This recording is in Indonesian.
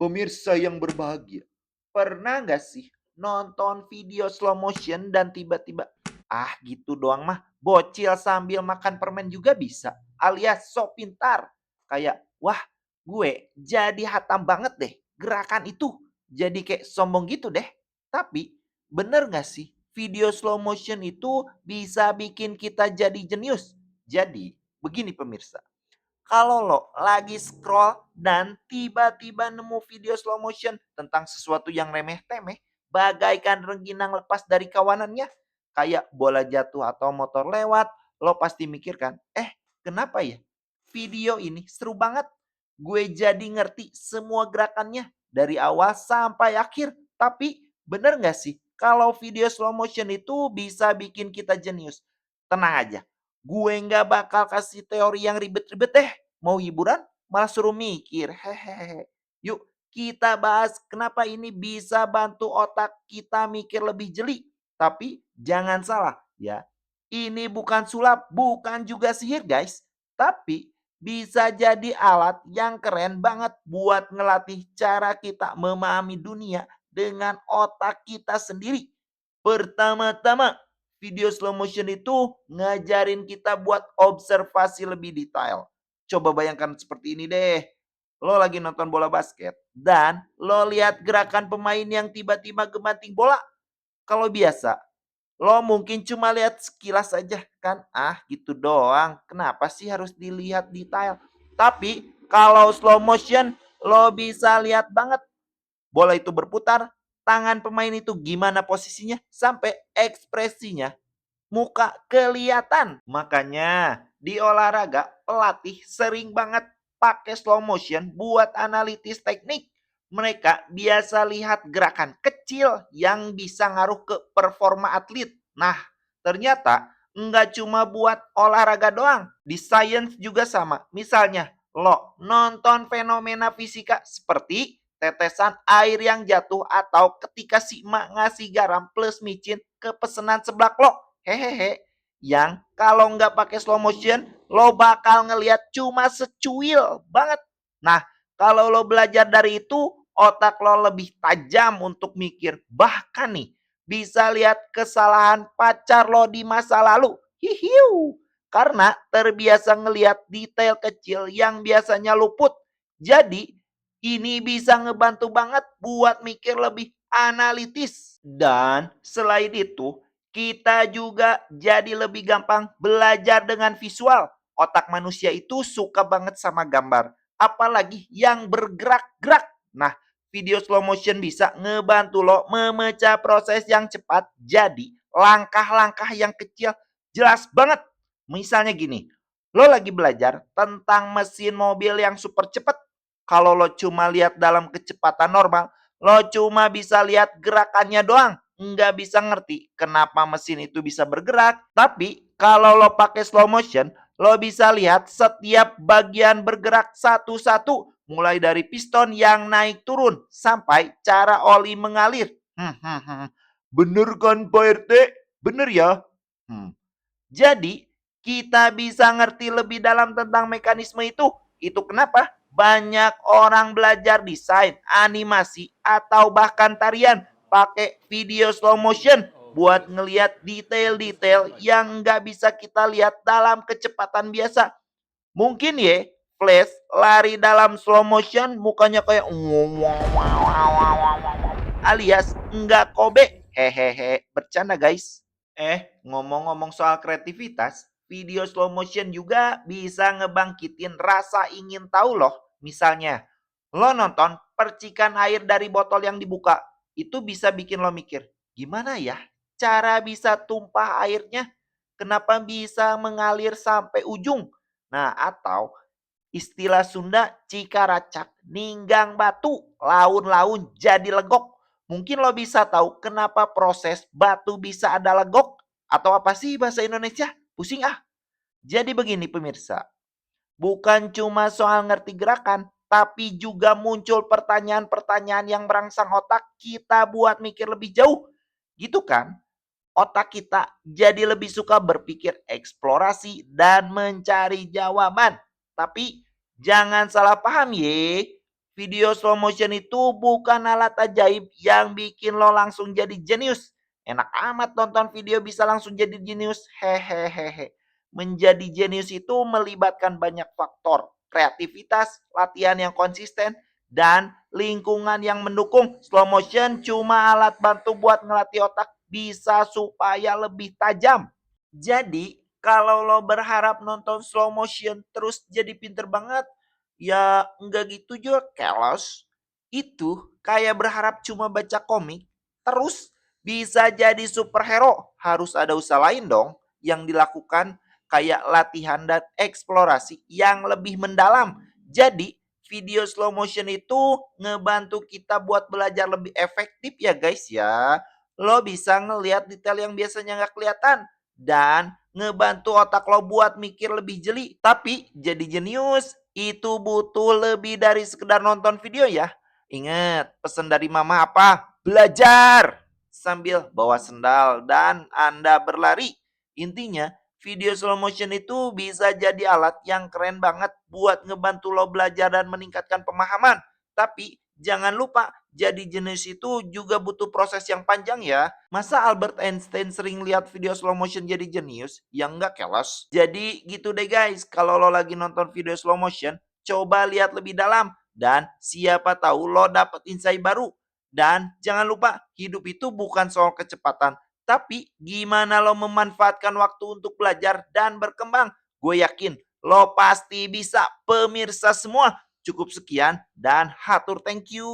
Pemirsa yang berbahagia, pernah nggak sih nonton video slow motion dan tiba-tiba, ah gitu doang mah, bocil sambil makan permen juga bisa, alias sok pintar. Kayak, wah gue jadi hatam banget deh gerakan itu. Jadi kayak sombong gitu deh. Tapi bener nggak sih video slow motion itu bisa bikin kita jadi jenius? Jadi begini pemirsa. Kalau lo lagi scroll dan tiba-tiba nemu video slow motion tentang sesuatu yang remeh-temeh, bagaikan rengginang lepas dari kawanannya, kayak bola jatuh atau motor lewat, lo pasti mikirkan, kenapa ya? Video ini seru banget. Gue jadi ngerti semua gerakannya dari awal sampai akhir. Tapi bener gak sih kalau video slow motion itu bisa bikin kita jenius? Tenang aja, gue nggak bakal kasih teori yang ribet-ribet deh. Mau hiburan malah suruh mikir. Hehehe. Yuk kita bahas kenapa ini bisa bantu otak kita mikir lebih jeli. Tapi jangan salah ya. Ini bukan sulap, bukan juga sihir guys. Tapi bisa jadi alat yang keren banget buat ngelatih cara kita memahami dunia dengan otak kita sendiri. Pertama-tama, video slow motion itu ngajarin kita buat observasi lebih detail. Coba bayangkan seperti ini deh. Lo lagi nonton bola basket dan lo lihat gerakan pemain yang tiba-tiba gebanting bola. Kalau biasa, lo mungkin cuma lihat sekilas aja kan. Ah, gitu doang. Kenapa sih harus dilihat detail? Tapi kalau slow motion, lo bisa lihat banget bola itu berputar, tangan pemain itu gimana posisinya, sampai ekspresinya muka kelihatan. Makanya di olahraga pelatih sering banget pakai slow motion buat analitis teknik. Mereka biasa lihat gerakan kecil yang bisa ngaruh ke performa atlet. Nah, ternyata nggak cuma buat olahraga doang. Di science juga sama. Misalnya, lo nonton fenomena fisika seperti tetesan air yang jatuh atau ketika si emak ngasih garam plus micin ke pesanan seblak lo. Hehehe, yang kalau nggak pakai slow motion, lo bakal ngelihat cuma secuil banget. Nah, kalau lo belajar dari itu, otak lo lebih tajam untuk mikir. Bahkan nih, bisa lihat kesalahan pacar lo di masa lalu. Hihiu. Karena terbiasa ngelihat detail kecil yang biasanya luput. Jadi, ini bisa ngebantu banget buat mikir lebih analitis. Dan selain itu, kita juga jadi lebih gampang belajar dengan visual. Otak manusia itu suka banget sama gambar. Apalagi yang bergerak-gerak. Nah, video slow motion bisa ngebantu lo memecah proses yang cepat. Jadi, langkah-langkah yang kecil jelas banget. Misalnya gini, lo lagi belajar tentang mesin mobil yang super cepat. Kalau lo cuma lihat dalam kecepatan normal, lo cuma bisa lihat gerakannya doang. Nggak bisa ngerti kenapa mesin itu bisa bergerak. Tapi kalau lo pakai slow motion, lo bisa lihat setiap bagian bergerak satu-satu. Mulai dari piston yang naik turun sampai cara oli mengalir. Bener kan Pak RT? Bener ya? Jadi kita bisa ngerti lebih dalam tentang mekanisme itu. Itu kenapa banyak orang belajar desain, animasi, atau bahkan tarian pakai video slow motion buat ngelihat detail-detail yang nggak bisa kita lihat dalam kecepatan biasa. Mungkin ya, Flash lari dalam slow motion mukanya kayak alias nggak kobe. Hehehe, bercanda guys. Ngomong-ngomong soal kreativitas, video slow motion juga bisa ngebangkitin rasa ingin tahu loh. Misalnya, lo nonton percikan air dari botol yang dibuka. Itu bisa bikin lo mikir, gimana ya cara bisa tumpah airnya? Kenapa bisa mengalir sampai ujung? Nah, atau istilah Sunda cikaracak, ninggang batu, laun-laun jadi legok. Mungkin lo bisa tahu kenapa proses batu bisa ada legok. Atau apa sih bahasa Indonesia? Pusing ah. Jadi begini pemirsa, bukan cuma soal ngerti gerakan, tapi juga muncul pertanyaan-pertanyaan yang merangsang otak kita buat mikir lebih jauh. Gitu kan? Otak kita jadi lebih suka berpikir eksplorasi dan mencari jawaban. Tapi jangan salah paham ye. Video slow motion itu bukan alat ajaib yang bikin lo langsung jadi jenius. Enak amat nonton video bisa langsung jadi jenius. Hehehehe. Menjadi jenius itu melibatkan banyak faktor. Kreativitas, latihan yang konsisten, dan lingkungan yang mendukung. Slow motion cuma alat bantu buat ngelatih otak bisa supaya lebih tajam. Jadi, kalau lo berharap nonton slow motion terus jadi pinter banget, ya enggak gitu juga kelos. Itu kayak berharap cuma baca komik, terus bisa jadi superhero. Harus ada usaha lain dong yang dilakukan kayak latihan dan eksplorasi yang lebih mendalam. Jadi, video slow motion itu ngebantu kita buat belajar lebih efektif ya guys ya. Lo bisa ngelihat detail yang biasanya nggak kelihatan dan ngebantu otak lo buat mikir lebih jeli. Tapi jadi jenius itu butuh lebih dari sekedar nonton video ya. Ingat, pesan dari mama apa? Belajar sambil bawa sendal dan Anda berlari. Intinya, video slow motion itu bisa jadi alat yang keren banget buat ngebantu lo belajar dan meningkatkan pemahaman. Tapi jangan lupa, jadi jenius itu juga butuh proses yang panjang ya. Masa Albert Einstein sering lihat video slow motion jadi jenius? Ya enggak kelas. Jadi gitu deh guys, kalau lo lagi nonton video slow motion, coba lihat lebih dalam. Dan siapa tahu lo dapet insight baru. Dan jangan lupa, hidup itu bukan soal kecepatan. Tapi gimana lo memanfaatkan waktu untuk belajar dan berkembang. Gue yakin lo pasti bisa, pemirsa semua. Cukup sekian dan hatur thank you.